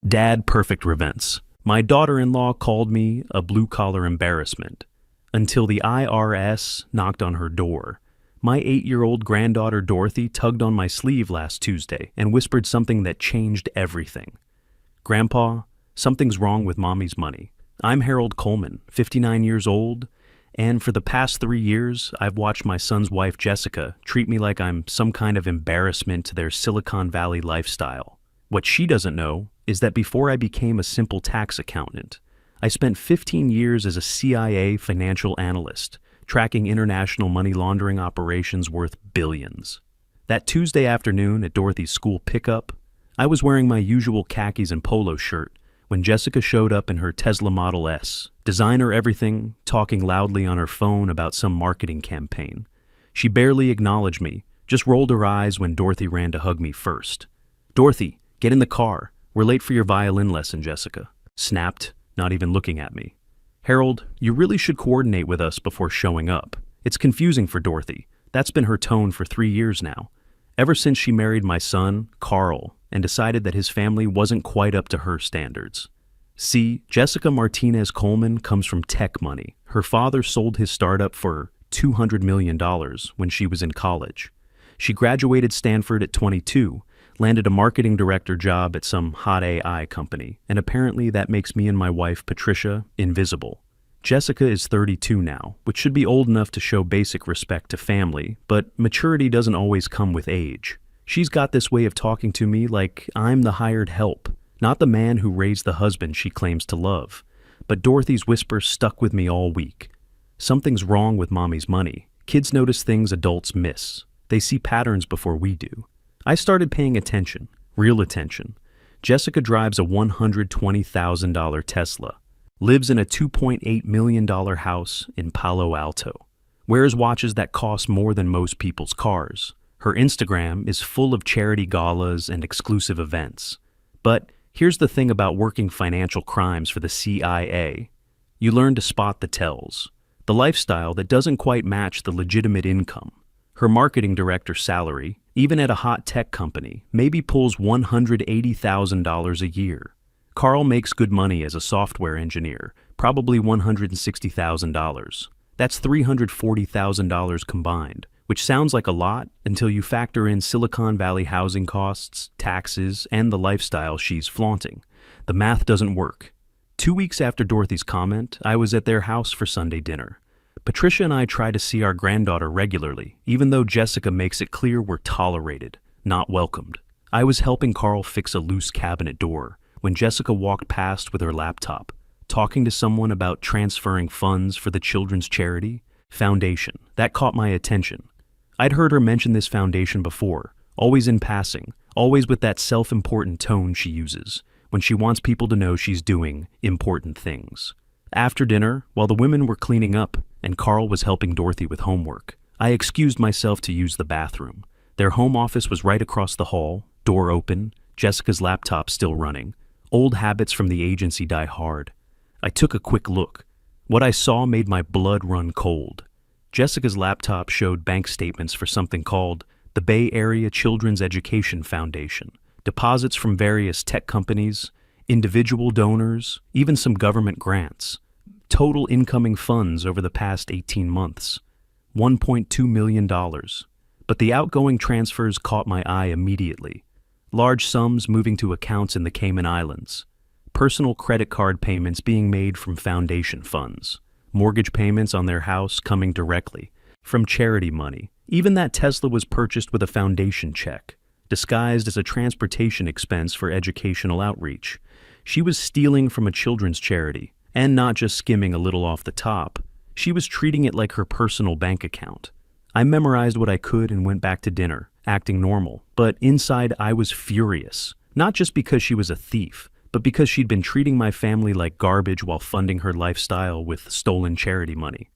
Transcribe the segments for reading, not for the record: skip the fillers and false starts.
Dad perfect events. My daughter-in-law called me a blue-collar embarrassment until the IRS knocked on her door. My 8-year-old granddaughter Dorothy tugged on my sleeve last Tuesday and whispered something that changed everything. Grandpa, something's wrong with Mommy's money. I'm Harold Coleman, 59 years old, and for the past 3 years, I've watched my son's wife Jessica treat me like I'm some kind of embarrassment to their Silicon Valley lifestyle. What she doesn't know is that before I became a simple tax accountant, I spent 15 years as a CIA financial analyst, tracking international money laundering operations worth billions. That Tuesday afternoon at Dorothy's school pickup, I was wearing my usual khakis and polo shirt when Jessica showed up in her Tesla Model S, designer everything, talking loudly on her phone about some marketing campaign. She barely acknowledged me, just rolled her eyes when Dorothy ran to hug me first. "Dorothy, get in the car. We're late for your violin lesson," Jessica snapped, not even looking at me. "Harold, you really should coordinate with us before showing up. It's confusing for Dorothy. That's been her tone for 3 years now. Ever since she married my son, Carl, and decided that his family wasn't quite up to her standards. See, Jessica Martinez Coleman comes from tech money. Her father sold his startup for $200 million when she was in college. She graduated Stanford at 22, landed a marketing director job at some hot AI company, and apparently that makes me and my wife, Patricia, invisible. Jessica is 32 now, which should be old enough to show basic respect to family, but maturity doesn't always come with age. She's got this way of talking to me like I'm the hired help, not the man who raised the husband she claims to love. But Dorothy's whisper stuck with me all week. Something's wrong with Mommy's money. Kids notice things adults miss. They see patterns before we do. I started paying attention, real attention. Jessica drives a $120,000 Tesla, lives in a $2.8 million house in Palo Alto, wears watches that cost more than most people's cars. Her Instagram is full of charity galas and exclusive events. But here's the thing about working financial crimes for the CIA. You learn to spot the tells, the lifestyle that doesn't quite match the legitimate income. Her marketing director's salary, even at a hot tech company, maybe pulls $180,000 a year. Carl makes good money as a software engineer, probably $160,000. That's $340,000 combined, which sounds like a lot until you factor in Silicon Valley housing costs, taxes, and the lifestyle she's flaunting. The math doesn't work. 2 weeks after Dorothy's comment, I was at their house for Sunday dinner. Patricia and I try to see our granddaughter regularly, even though Jessica makes it clear we're tolerated, not welcomed. I was helping Carl fix a loose cabinet door when Jessica walked past with her laptop, talking to someone about transferring funds for the children's charity foundation. That caught my attention. I'd heard her mention this foundation before, always in passing, always with that self-important tone she uses when she wants people to know she's doing important things. After dinner, while the women were cleaning up and Carl was helping Dorothy with homework, I excused myself to use the bathroom. Their home office was right across the hall, door open, Jessica's laptop still running. Old habits from the agency die hard. I took a quick look. What I saw made my blood run cold. Jessica's laptop showed bank statements for something called the Bay Area Children's Education Foundation, deposits from various tech companies, individual donors, even some government grants. Total incoming funds over the past 18 months, $1.2 million. But the outgoing transfers caught my eye immediately. Large sums moving to accounts in the Cayman Islands. Personal credit card payments being made from foundation funds. Mortgage payments on their house coming directly from charity money. Even that Tesla was purchased with a foundation check, disguised as a transportation expense for educational outreach. She was stealing from a children's charity, and not just skimming a little off the top. She was treating it like her personal bank account. I memorized what I could and went back to dinner, acting normal. But inside I was furious, not just because she was a thief, but because she'd been treating my family like garbage while funding her lifestyle with stolen charity money.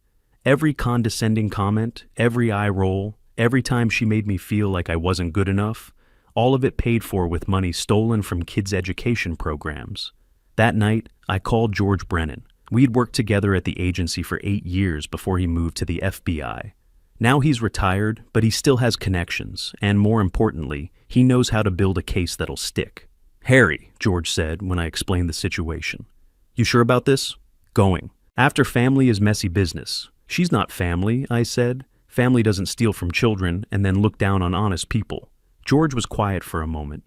Every condescending comment, every eye roll, every time she made me feel like I wasn't good enough, all of it paid for with money stolen from kids' education programs. That night, I called George Brennan. We'd worked together at the agency for 8 years before he moved to the FBI. Now he's retired, but he still has connections, and more importantly, he knows how to build a case that'll stick. Harry, George said when I explained the situation. You sure about this? Going. After family is messy business. She's not family, I said. Family doesn't steal from children and then look down on honest people. George was quiet for a moment.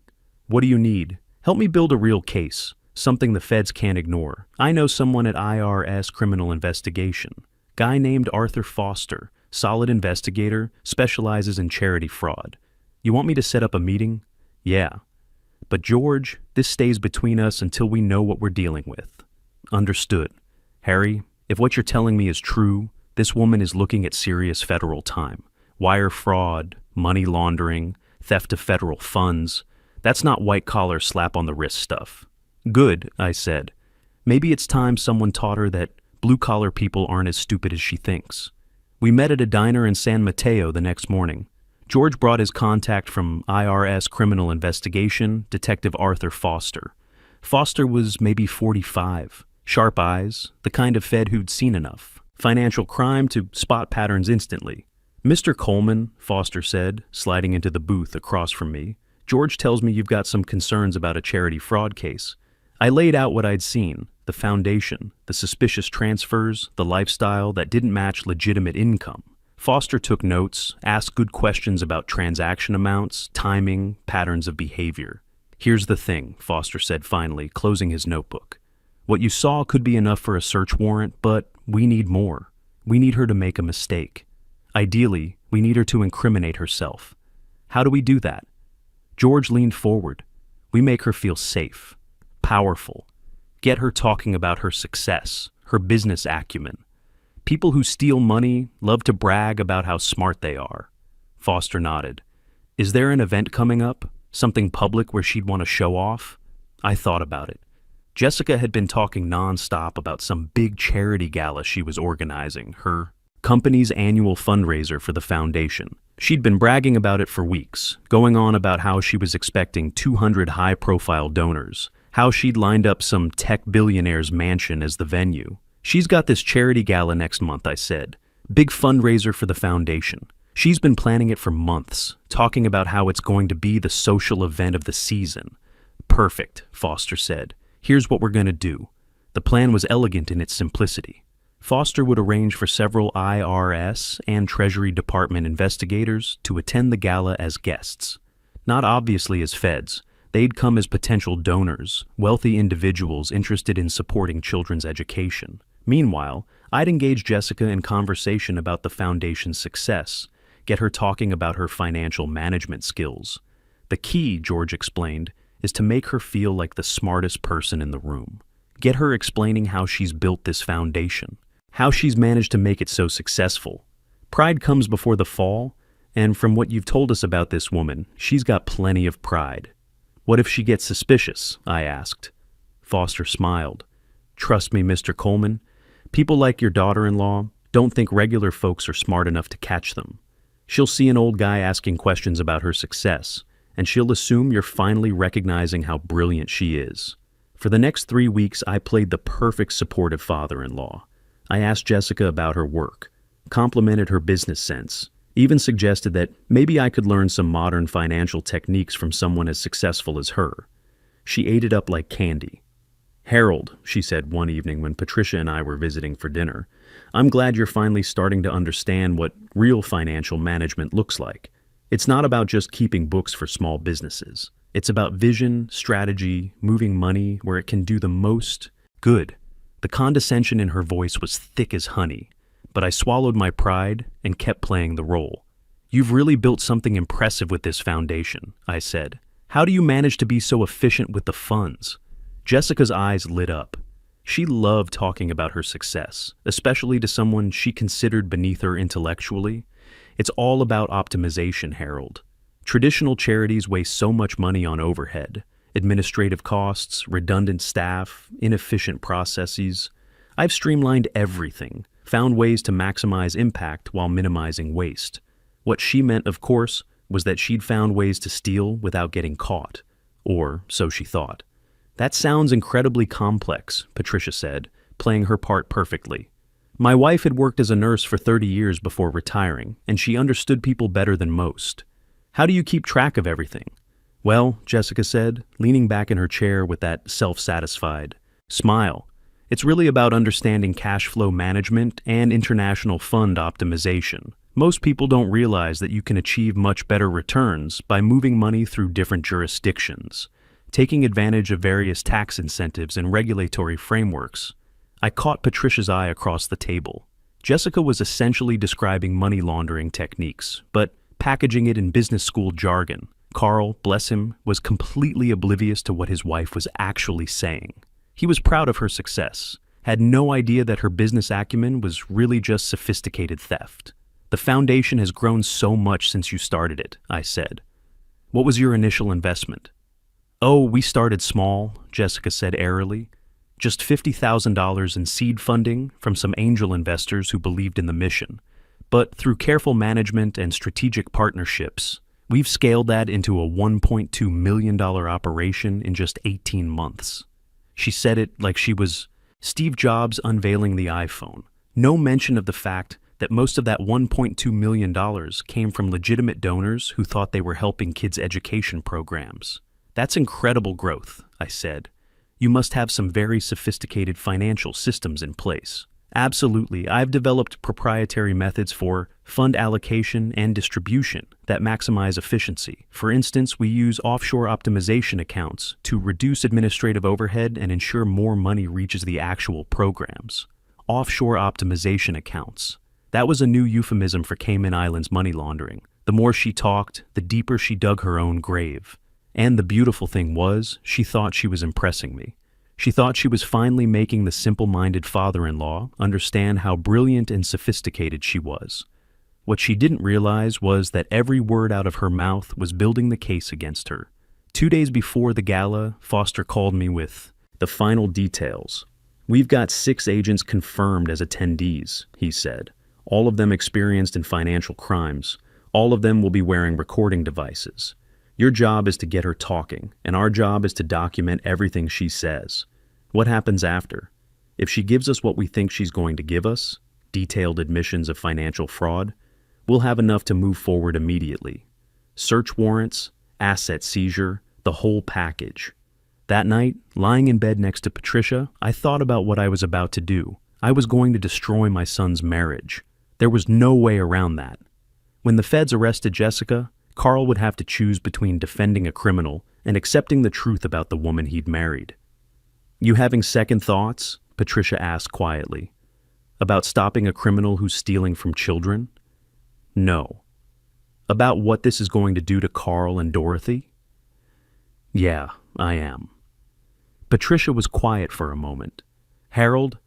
What do you need? Help me build a real case. Something the feds can't ignore. I know someone at IRS Criminal Investigation. Guy named Arthur Foster. Solid investigator, specializes in charity fraud. You want me to set up a meeting? Yeah. But George, this stays between us until we know what we're dealing with. Understood. Harry, if what you're telling me is true, this woman is looking at serious federal time. Wire fraud, money laundering, theft of federal funds. That's not white-collar slap-on-the-wrist stuff. Good, I said. Maybe it's time someone taught her that blue-collar people aren't as stupid as she thinks. We met at a diner in San Mateo the next morning. George brought his contact from IRS Criminal Investigation, Detective Arthur Foster. Foster was maybe 45. Sharp eyes, the kind of Fed who'd seen enough. Financial crime to spot patterns instantly. Mr. Coleman, Foster said, sliding into the booth across from me, George tells me you've got some concerns about a charity fraud case. I laid out what I'd seen, the foundation, the suspicious transfers, the lifestyle that didn't match legitimate income. Foster took notes, asked good questions about transaction amounts, timing, patterns of behavior. Here's the thing, Foster said finally, closing his notebook. What you saw could be enough for a search warrant, but we need more. We need her to make a mistake. Ideally, we need her to incriminate herself. How do we do that? George leaned forward. We make her feel safe, powerful. Get her talking about her success, her business acumen. People who steal money love to brag about how smart they are. Foster nodded. Is there an event coming up? Something public where she'd want to show off? I thought about it. Jessica had been talking nonstop about some big charity gala she was organizing, her company's annual fundraiser for the foundation. She'd been bragging about it for weeks, going on about how she was expecting 200 high-profile donors, how she'd lined up some tech billionaire's mansion as the venue. She's got this charity gala next month, I said. Big fundraiser for the foundation. She's been planning it for months, talking about how it's going to be the social event of the season. Perfect, Foster said. Here's what we're going to do. The plan was elegant in its simplicity. Foster would arrange for several IRS and Treasury Department investigators to attend the gala as guests. Not obviously as feds. They'd come as potential donors, wealthy individuals interested in supporting children's education. Meanwhile, I'd engage Jessica in conversation about the foundation's success, get her talking about her financial management skills. The key, George explained, is to make her feel like the smartest person in the room. Get her explaining how she's built this foundation, how she's managed to make it so successful. Pride comes before the fall, and from what you've told us about this woman, she's got plenty of pride. What if she gets suspicious? I asked. Foster smiled. Trust me, Mr. Coleman, people like your daughter-in-law don't think regular folks are smart enough to catch them. She'll see an old guy asking questions about her success, and she'll assume you're finally recognizing how brilliant she is. For the next 3 weeks, I played the perfect supportive father-in-law. I asked Jessica about her work, complimented her business sense, even suggested that maybe I could learn some modern financial techniques from someone as successful as her. She ate it up like candy. Harold, she said one evening when Patricia and I were visiting for dinner, I'm glad you're finally starting to understand what real financial management looks like. It's not about just keeping books for small businesses. It's about vision, strategy, moving money where it can do the most good. The condescension in her voice was thick as honey, but I swallowed my pride and kept playing the role. You've really built something impressive with this foundation, I said. How do you manage to be so efficient with the funds? Jessica's eyes lit up. She loved talking about her success, especially to someone she considered beneath her intellectually. It's all about optimization, Harold. Traditional charities waste so much money on overhead, administrative costs, redundant staff, inefficient processes. I've streamlined everything, found ways to maximize impact while minimizing waste. What she meant, of course, was that she'd found ways to steal without getting caught. Or so she thought. That sounds incredibly complex, Patricia said, playing her part perfectly. My wife had worked as a nurse for 30 years before retiring, and she understood people better than most. How do you keep track of everything? Well, Jessica said, leaning back in her chair with that self-satisfied smile, it's really about understanding cash flow management and international fund optimization. Most people don't realize that you can achieve much better returns by moving money through different jurisdictions, taking advantage of various tax incentives and regulatory frameworks. I caught Patricia's eye across the table. Jessica was essentially describing money laundering techniques, but packaging it in business school jargon. Carl, bless him, was completely oblivious to what his wife was actually saying. He was proud of her success, had no idea that her business acumen was really just sophisticated theft. The foundation has grown so much since you started it, I said. What was your initial investment? Oh, we started small, Jessica said airily. Just $50,000 in seed funding from some angel investors who believed in the mission. But through careful management and strategic partnerships, we've scaled that into a $1.2 million operation in just 18 months. She said it like she was Steve Jobs unveiling the iPhone. No mention of the fact that most of that $1.2 million came from legitimate donors who thought they were helping kids' education programs. That's incredible growth, I said. You must have some very sophisticated financial systems in place. Absolutely, I've developed proprietary methods for fund allocation and distribution that maximize efficiency. For instance, we use offshore optimization accounts to reduce administrative overhead and ensure more money reaches the actual programs. Offshore optimization accounts. That was a new euphemism for Cayman Islands money laundering. The more she talked, the deeper she dug her own grave. And the beautiful thing was, she thought she was impressing me. She thought she was finally making the simple-minded father-in-law understand how brilliant and sophisticated she was. What she didn't realize was that every word out of her mouth was building the case against her. 2 days before the gala, Foster called me with the final details. We've got 6 agents confirmed as attendees, he said. All of them experienced in financial crimes. All of them will be wearing recording devices. Your job is to get her talking, and our job is to document everything she says. What happens after? If she gives us what we think she's going to give us, detailed admissions of financial fraud, we'll have enough to move forward immediately. Search warrants, asset seizure, the whole package. That night, lying in bed next to Patricia, I thought about what I was about to do. I was going to destroy my son's marriage. There was no way around that. When the feds arrested Jessica, Carl would have to choose between defending a criminal and accepting the truth about the woman he'd married. You having second thoughts? Patricia asked quietly. About stopping a criminal who's stealing from children? No. About what this is going to do to Carl and Dorothy? Yeah, I am. Patricia was quiet for a moment. Harold,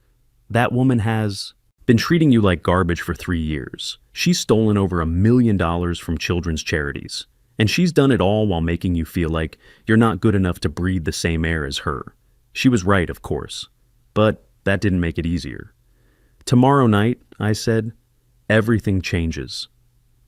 that woman has been treating you like garbage for 3 years. She's stolen over $1 million from children's charities. And she's done it all while making you feel like you're not good enough to breathe the same air as her. She was right, of course. But that didn't make it easier. Tomorrow night, I said, everything changes.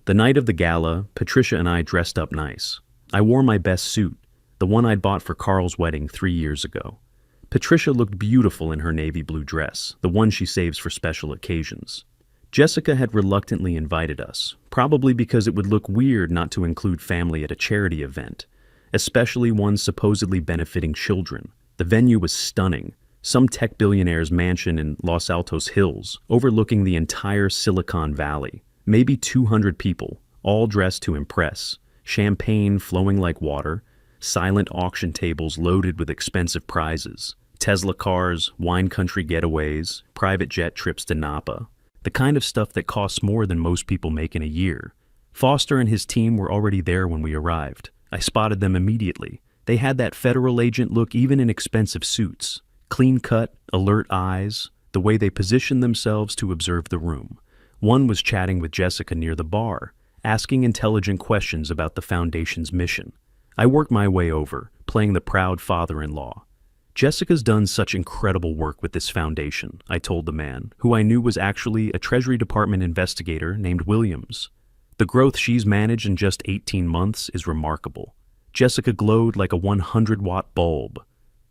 The night of the gala, Patricia and I dressed up nice. I wore my best suit, the one I'd bought for Carl's wedding 3 years ago. Patricia looked beautiful in her navy blue dress, the one she saves for special occasions. Jessica had reluctantly invited us, probably because it would look weird not to include family at a charity event, especially one supposedly benefiting children. The venue was stunning, some tech billionaire's mansion in Los Altos Hills, overlooking the entire Silicon Valley. Maybe 200 people, all dressed to impress, champagne flowing like water, silent auction tables loaded with expensive prizes. Tesla cars, wine country getaways, private jet trips to Napa. The kind of stuff that costs more than most people make in a year. Foster and his team were already there when we arrived. I spotted them immediately. They had that federal agent look even in expensive suits. Clean-cut, alert eyes, the way they positioned themselves to observe the room. One was chatting with Jessica near the bar, asking intelligent questions about the Foundation's mission. I worked my way over, playing the proud father-in-law. Jessica's done such incredible work with this foundation, I told the man, who I knew was actually a Treasury Department investigator named Williams. The growth she's managed in just 18 months is remarkable. Jessica glowed like a 100-watt bulb.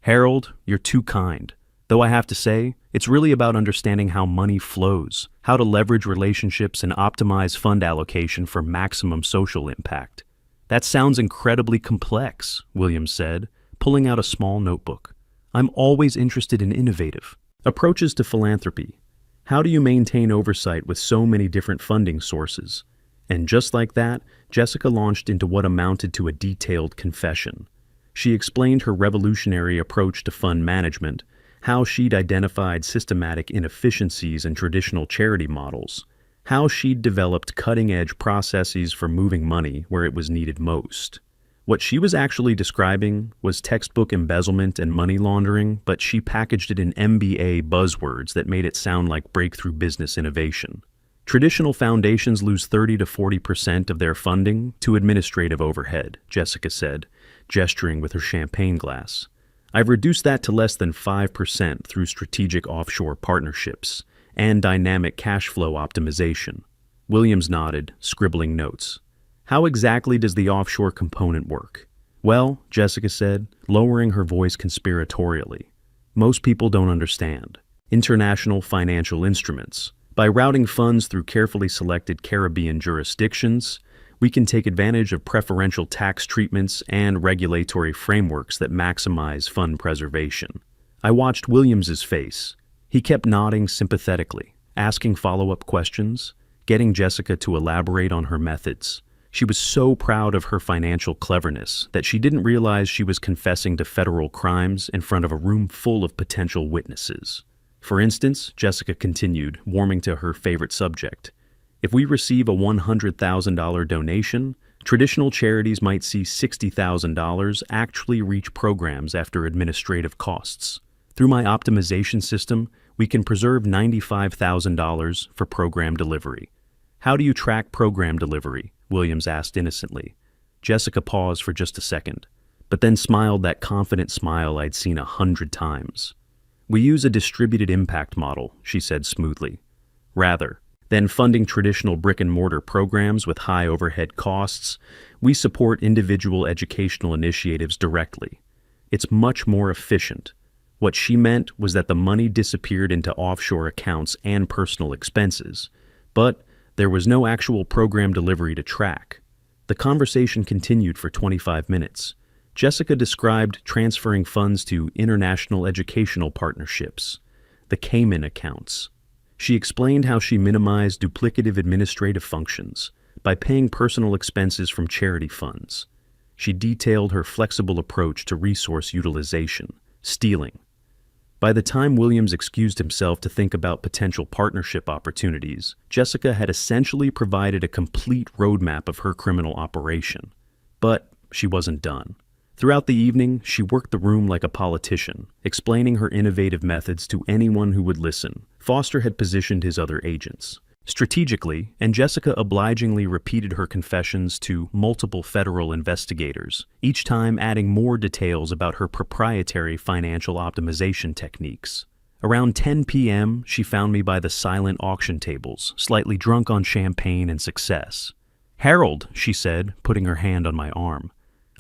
Harold, you're too kind. Though I have to say, it's really about understanding how money flows, how to leverage relationships and optimize fund allocation for maximum social impact. That sounds incredibly complex, Williams said, pulling out a small notebook. I'm always interested in innovative approaches to philanthropy. How do you maintain oversight with so many different funding sources? And just like that, Jessica launched into what amounted to a detailed confession. She explained her revolutionary approach to fund management, how she'd identified systematic inefficiencies in traditional charity models, how she'd developed cutting-edge processes for moving money where it was needed most. What she was actually describing was textbook embezzlement and money laundering, but she packaged it in MBA buzzwords that made it sound like breakthrough business innovation. Traditional foundations lose 30 to 40% of their funding to administrative overhead, Jessica said, gesturing with her champagne glass. I've reduced that to less than 5% through strategic offshore partnerships and dynamic cash flow optimization. Williams nodded, scribbling notes. How exactly does the offshore component work? Well, Jessica said, lowering her voice conspiratorially, most people don't understand. International financial instruments. By routing funds through carefully selected Caribbean jurisdictions, we can take advantage of preferential tax treatments and regulatory frameworks that maximize fund preservation. I watched Williams's face. He kept nodding sympathetically, asking follow-up questions, getting Jessica to elaborate on her methods. She was so proud of her financial cleverness that she didn't realize she was confessing to federal crimes in front of a room full of potential witnesses. For instance, Jessica continued, warming to her favorite subject. If we receive a $100,000 donation, traditional charities might see $60,000 actually reach programs after administrative costs. Through my optimization system, we can preserve $95,000 for program delivery. How do you track program delivery? Williams asked innocently. Jessica paused for just a second, but then smiled that confident smile I'd seen 100 times. We use a distributed impact model, she said smoothly. Rather than funding traditional brick-and-mortar programs with high overhead costs, we support individual educational initiatives directly. It's much more efficient. What she meant was that the money disappeared into offshore accounts and personal expenses, but there was no actual program delivery to track. The conversation continued for 25 minutes. Jessica described transferring funds to international educational partnerships, the Cayman accounts. She explained how she minimized duplicative administrative functions by paying personal expenses from charity funds. She detailed her flexible approach to resource utilization, stealing. By the time Williams excused himself to think about potential partnership opportunities, Jessica had essentially provided a complete roadmap of her criminal operation. But she wasn't done. Throughout the evening, she worked the room like a politician, explaining her innovative methods to anyone who would listen. Foster had positioned his other agents strategically, and Jessica obligingly repeated her confessions to multiple federal investigators, each time adding more details about her proprietary financial optimization techniques. Around 10 p.m., she found me by the silent auction tables, slightly drunk on champagne and success. "Harold," she said, putting her hand on my arm.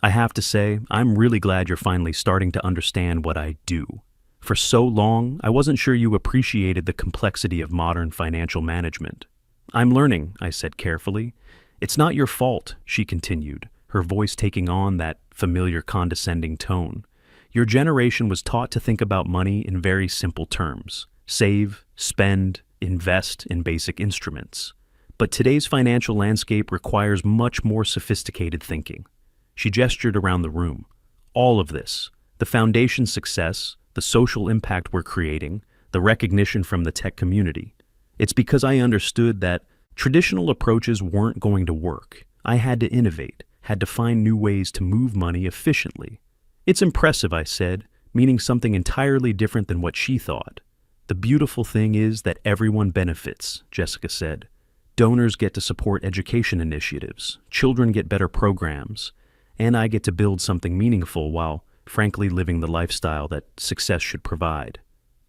"I have to say, I'm really glad you're finally starting to understand what I do. For so long, I wasn't sure you appreciated the complexity of modern financial management." "I'm learning," I said carefully. "It's not your fault," she continued, her voice taking on that familiar condescending tone. "Your generation was taught to think about money in very simple terms. Save, spend, invest in basic instruments. But today's financial landscape requires much more sophisticated thinking." She gestured around the room. "All of this, the foundation's success, the social impact we're creating, the recognition from the tech community. It's because I understood that traditional approaches weren't going to work. I had to innovate, had to find new ways to move money efficiently." "It's impressive," I said, meaning something entirely different than what she thought. "The beautiful thing is that everyone benefits," Jessica said. "Donors get to support education initiatives, children get better programs, and I get to build something meaningful while frankly living the lifestyle that success should provide."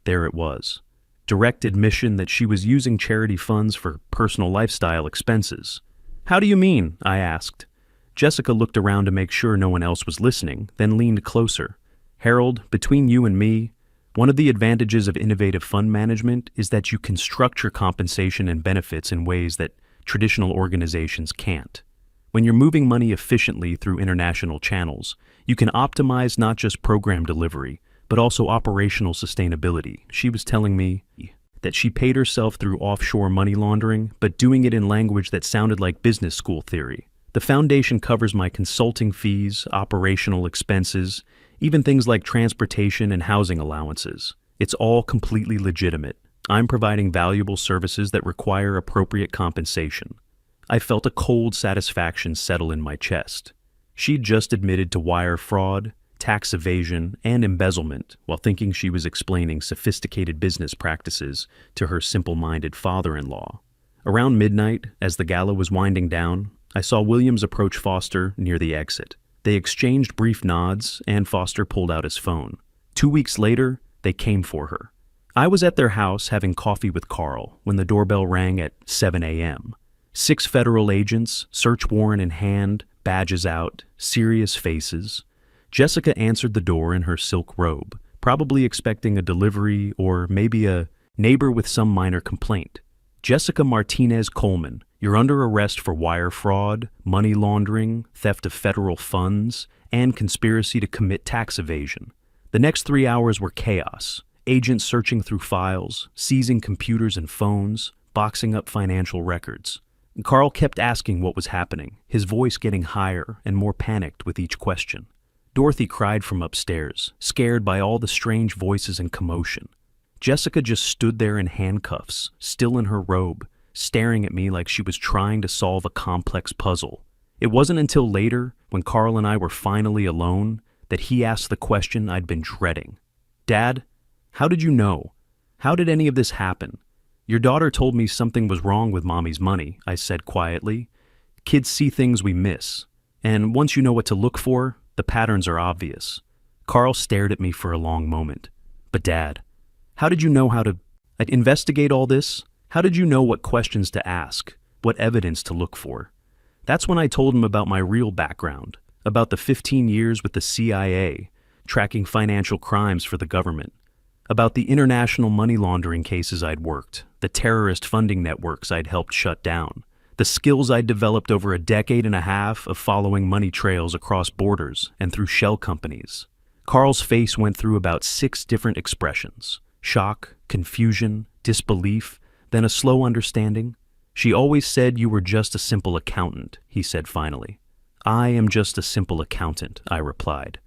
There it was. Direct admission that she was using charity funds for personal lifestyle expenses. "How do you mean?" I asked. Jessica looked around to make sure no one else was listening, then leaned closer. "Harold, between you and me, one of the advantages of innovative fund management is that you can structure compensation and benefits in ways that traditional organizations can't. When you're moving money efficiently through international channels, you can optimize not just program delivery, but also operational sustainability. She was telling me that she paid herself through offshore money laundering, but doing it in language that sounded like business school theory. The foundation covers my consulting fees, operational expenses, even things like transportation and housing allowances. It's all completely legitimate. I'm providing valuable services that require appropriate compensation. I felt a cold satisfaction settle in my chest. She'd just admitted to wire fraud, tax evasion, and embezzlement while thinking she was explaining sophisticated business practices to her simple-minded father-in-law. Around midnight, as the gala was winding down, I saw Williams approach Foster near the exit. They exchanged brief nods, and Foster pulled out his phone. 2 weeks later, they came for her. I was at their house having coffee with Carl when the doorbell rang at 7 a.m. 6 federal agents, search warrant in hand, badges out, serious faces. Jessica answered the door in her silk robe, probably expecting a delivery or maybe a neighbor with some minor complaint. Jessica Martinez Coleman, you're under arrest for wire fraud, money laundering, theft of federal funds, and conspiracy to commit tax evasion. The next 3 hours were chaos. Agents searching through files, seizing computers and phones, boxing up financial records. Carl kept asking what was happening, his voice getting higher and more panicked with each question. Dorothy cried from upstairs, scared by all the strange voices and commotion. Jessica just stood there in handcuffs, still in her robe, staring at me like she was trying to solve a complex puzzle. It wasn't until later, when Carl and I were finally alone, that he asked the question I'd been dreading. "Dad, how did you know? How did any of this happen?" "Your daughter told me something was wrong with Mommy's money," I said quietly. "Kids see things we miss. And once you know what to look for, the patterns are obvious." Carl stared at me for a long moment. "But Dad, how did you know how to investigate all this? How did you know what questions to ask, what evidence to look for?" That's when I told him about my real background, about the 15 years with the CIA, tracking financial crimes for the government, about the international money laundering cases I'd worked, the terrorist funding networks I'd helped shut down, the skills I'd developed over a decade and a half of following money trails across borders and through shell companies. Carl's face went through about 6 different expressions: shock, confusion, disbelief, then a slow understanding. "She always said you were just a simple accountant," he said finally. "I am just a simple accountant," I replied.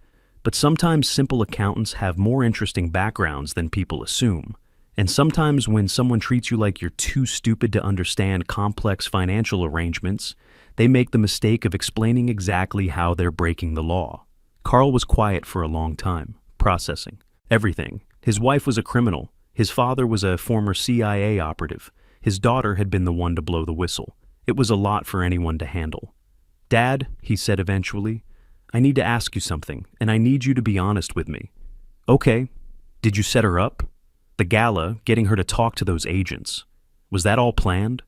"But sometimes simple accountants have more interesting backgrounds than people assume. And sometimes when someone treats you like you're too stupid to understand complex financial arrangements, they make the mistake of explaining exactly how they're breaking the law." Carl was quiet for a long time, processing everything. His wife was a criminal. His father was a former CIA operative. His daughter had been the one to blow the whistle. It was a lot for anyone to handle. "Dad," he said eventually, "I need to ask you something, and I need you to be honest with me." "Okay. Did you set her up? The gala, getting her to talk to those agents. Was that all planned?"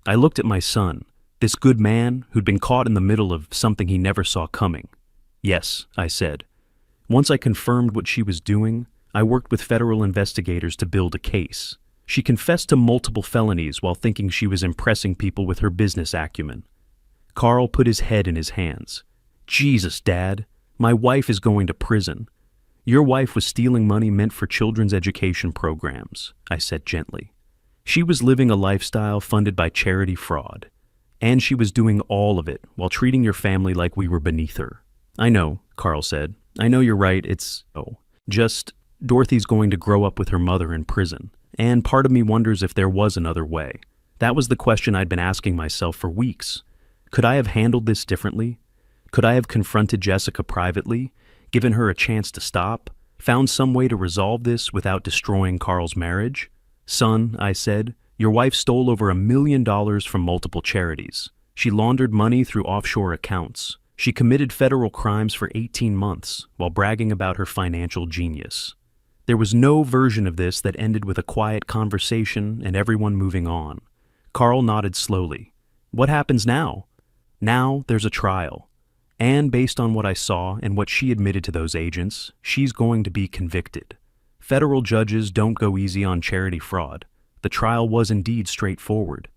I looked at my son, this good man who'd been caught in the middle of something he never saw coming. "Yes," I said. "Once I confirmed what she was doing, I worked with federal investigators to build a case. She confessed to multiple felonies while thinking she was impressing people with her business acumen." Carl put his head in his hands. "Jesus, Dad, my wife is going to prison. Your wife was stealing money meant for children's education programs," I said gently. "She was living a lifestyle funded by charity fraud. And she was doing all of it while treating your family like we were beneath her." "I know," Carl said. "I know you're right. Just Dorothy's going to grow up with her mother in prison. And part of me wonders if there was another way." That was the question I'd been asking myself for weeks. Could I have handled this differently? Could I have confronted Jessica privately, given her a chance to stop, found some way to resolve this without destroying Carl's marriage? "Son," I said, "your wife stole over $1 million from multiple charities. She laundered money through offshore accounts. She committed federal crimes for 18 months while bragging about her financial genius." There was no version of this that ended with a quiet conversation and everyone moving on. Carl nodded slowly. "What happens now?" "Now there's a trial. And based on what I saw and what she admitted to those agents, she's going to be convicted. Federal judges don't go easy on charity fraud. The trial was indeed straightforward.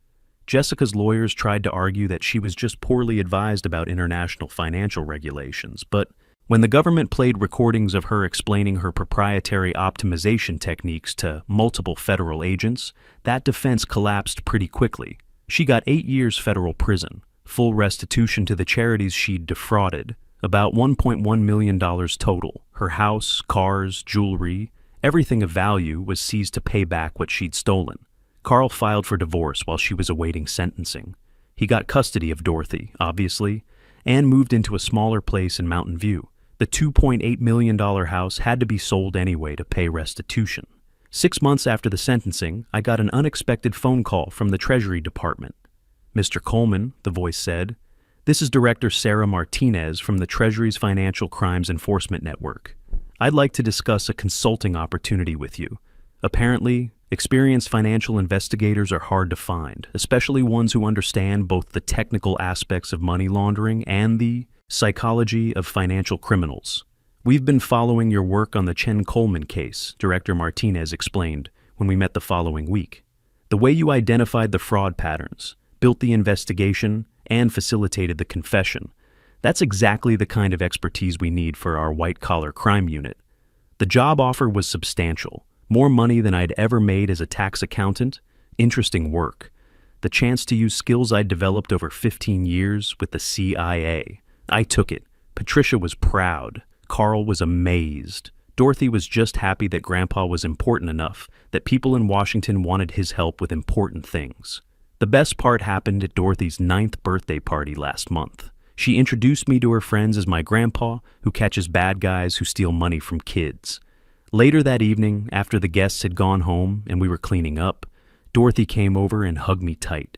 Jessica's lawyers tried to argue that she was just poorly advised about international financial regulations, but when the government played recordings of her explaining her proprietary optimization techniques to multiple federal agents, that defense collapsed pretty quickly. She got 8 years federal prison, full restitution to the charities she'd defrauded, about $1.1 million total. Her house, cars, jewelry, everything of value was seized to pay back what she'd stolen. Carl filed for divorce while she was awaiting sentencing. He got custody of Dorothy, obviously, and moved into a smaller place in Mountain View. The $2.8 million house had to be sold anyway to pay restitution. 6 months after the sentencing, I got an unexpected phone call from the Treasury Department. "Mr. Coleman," the voice said, "this is Director Sarah Martinez from the Treasury's Financial Crimes Enforcement Network. I'd like to discuss a consulting opportunity with you. Apparently, experienced financial investigators are hard to find, especially ones who understand both the technical aspects of money laundering and the psychology of financial criminals. We've been following your work on the Chen Coleman case," Director Martinez explained when we met the following week. "The way you identified the fraud patterns, built the investigation, and facilitated the confession. That's exactly the kind of expertise we need for our white-collar crime unit." The job offer was substantial, more money than I'd ever made as a tax accountant, interesting work, the chance to use skills I'd developed over 15 years with the CIA. I took it. Patricia was proud. Carl was amazed. Dorothy was just happy that Grandpa was important enough, that people in Washington wanted his help with important things. The best part happened at Dorothy's 9th birthday party last month. She introduced me to her friends as my grandpa, who catches bad guys who steal money from kids. Later that evening, after the guests had gone home and we were cleaning up, Dorothy came over and hugged me tight.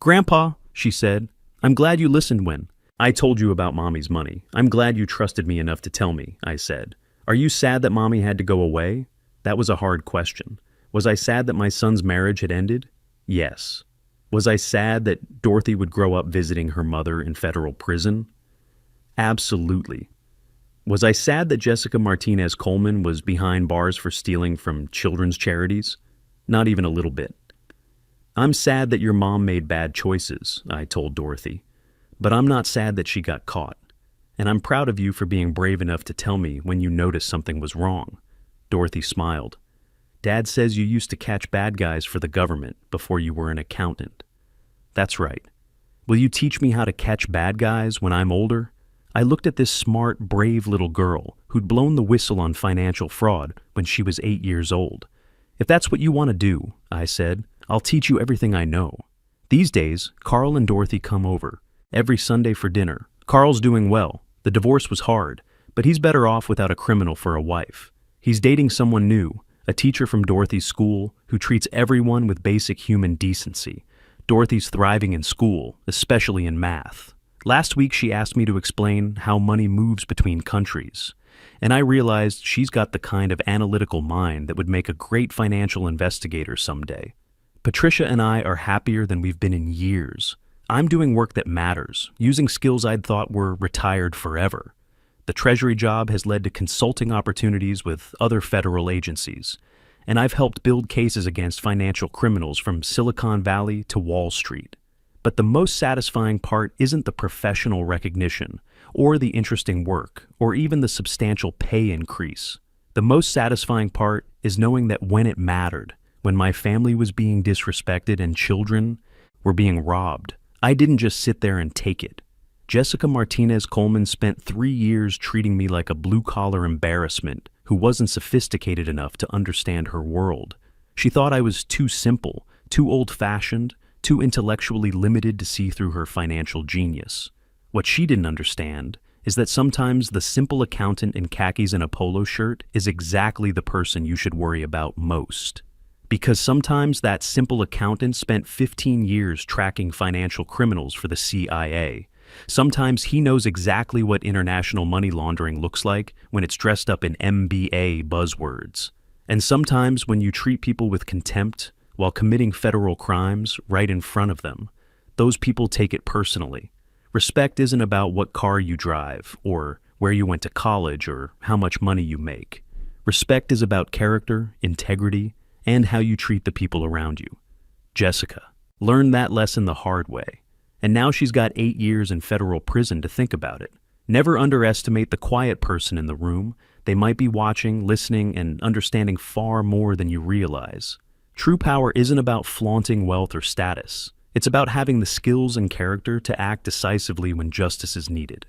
"Grandpa," she said, "I'm glad you listened when I told you about Mommy's money. I'm glad you trusted me enough to tell me," I said. "Are you sad that Mommy had to go away?" That was a hard question. Was I sad that my son's marriage had ended? Yes. Was I sad that Dorothy would grow up visiting her mother in federal prison? Absolutely. Was I sad that Jessica Martinez Coleman was behind bars for stealing from children's charities? Not even a little bit. "I'm sad that your mom made bad choices," I told Dorothy. "But I'm not sad that she got caught. And I'm proud of you for being brave enough to tell me when you noticed something was wrong." Dorothy smiled. "Dad says you used to catch bad guys for the government before you were an accountant." "That's right. Will you teach me how to catch bad guys when I'm older?" I looked at this smart, brave little girl who'd blown the whistle on financial fraud when she was 8 years old. "If that's what you want to do," I said, "I'll teach you everything I know." These days, Carl and Dorothy come over every Sunday for dinner. Carl's doing well. The divorce was hard, but he's better off without a criminal for a wife. He's dating someone new, a teacher from Dorothy's school who treats everyone with basic human decency. Dorothy's thriving in school, especially in math. Last week she asked me to explain how money moves between countries, and I realized she's got the kind of analytical mind that would make a great financial investigator someday. Patricia and I are happier than we've been in years. I'm doing work that matters, using skills I'd thought were retired forever. The Treasury job has led to consulting opportunities with other federal agencies, and I've helped build cases against financial criminals from Silicon Valley to Wall Street. But the most satisfying part isn't the professional recognition, or the interesting work, or even the substantial pay increase. The most satisfying part is knowing that when it mattered, when my family was being disrespected and children were being robbed, I didn't just sit there and take it. Jessica Martinez Coleman spent 3 years treating me like a blue-collar embarrassment who wasn't sophisticated enough to understand her world. She thought I was too simple, too old-fashioned, too intellectually limited to see through her financial genius. What she didn't understand is that sometimes the simple accountant in khakis and a polo shirt is exactly the person you should worry about most. Because sometimes that simple accountant spent 15 years tracking financial criminals for the CIA. Sometimes he knows exactly what international money laundering looks like when it's dressed up in MBA buzzwords. And sometimes when you treat people with contempt while committing federal crimes right in front of them, those people take it personally. Respect isn't about what car you drive, or where you went to college, or how much money you make. Respect is about character, integrity, and how you treat the people around you. Jessica. Learned that lesson the hard way. And now she's got 8 years in federal prison to think about it. Never underestimate the quiet person in the room. They might be watching, listening, and understanding far more than you realize. True power isn't about flaunting wealth or status. It's about having the skills and character to act decisively when justice is needed.